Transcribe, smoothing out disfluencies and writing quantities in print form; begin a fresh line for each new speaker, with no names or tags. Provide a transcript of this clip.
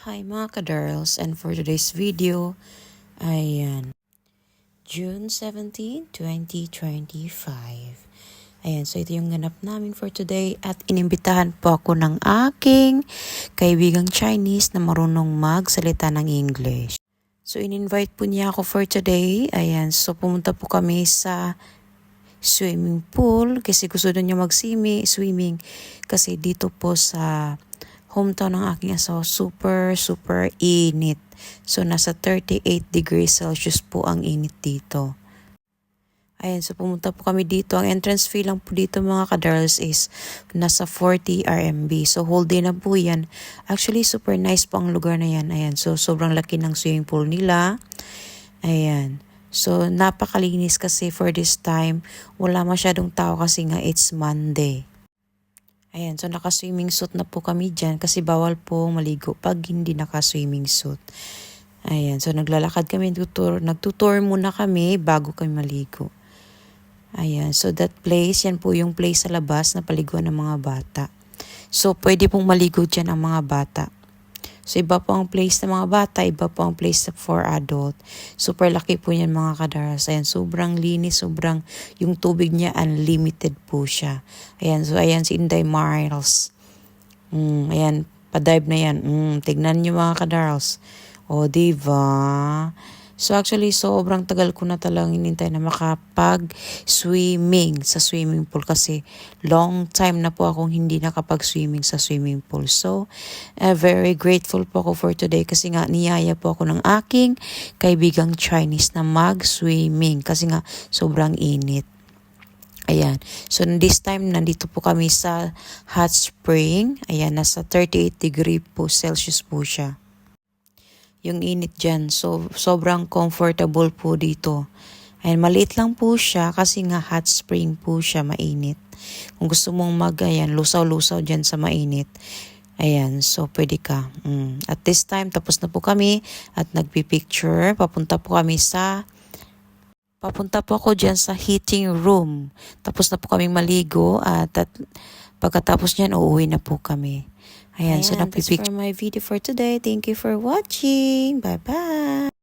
Hi mga ka-darls, and for today's video, ayan, June 17, 2025. Ayan, so ito yung ganap namin for today at inimbitahan po ako ng aking kaibigang Chinese na marunong magsalita ng English. So in-invite po niya ako for today. Ayan, so pumunta po kami sa swimming pool kasi gusto doon niya mag-swimming kasi dito po sa hometown ng aking asawa, super init. So, nasa 38 degrees Celsius po ang init dito. Ayan, so pumunta po kami dito. Ang entrance fee lang po dito mga ka-darls is nasa 40 RMB. So, whole day na po yan. Actually, super nice po ang lugar na yan. Ayan, so sobrang laki ng swimming pool nila. Ayan. So, napakalinis kasi for this time. Wala masyadong tao kasi nga it's Monday. Ayan, so naka-swimming suit na po kami dyan kasi bawal po maligo pag hindi naka-swimming suit. Ayan, so naglalakad kami, nagtutour muna kami bago kami maligo. Ayan, so that place, yan po yung place sa labas na paliguan ng mga bata. So pwede pong maligo dyan ang mga bata. So iba po ang place ng mga bata, iba po ang place for adult. Super laki po yan mga kadaras. Ayan, sobrang linis, yung tubig niya unlimited po siya. Ayan, so ayan si Inday Miles. Ayan, pa-dive na yan. Tignan niyo mga kadaras. O, diba? So actually, sobrang tagal ko na talagang hinintay na makapag-swimming sa swimming pool kasi long time na po akong hindi nakapag-swimming sa swimming pool. So, very grateful po ako for today kasi nga niyaya po ako ng aking kaibigang Chinese na mag-swimming kasi nga sobrang init. Ayan. So, this time, nandito po kami sa hot spring. Ayan, nasa 38 degree po Celsius po siya. Yung init dyan. So, sobrang comfortable po dito. Ayan, maliit lang po siya kasi nga hot spring po siya, mainit. Kung gusto mong lusaw-lusaw dyan sa mainit. Ayan, so pwede ka. At this time, tapos na po kami at nagpipicture. Papunta po ako dyan sa heating room. Tapos na po kaming maligo at pagkatapos niyan, uuwi na po kami. Ayan, so
That's for my video for today. Thank you for watching. Bye-bye.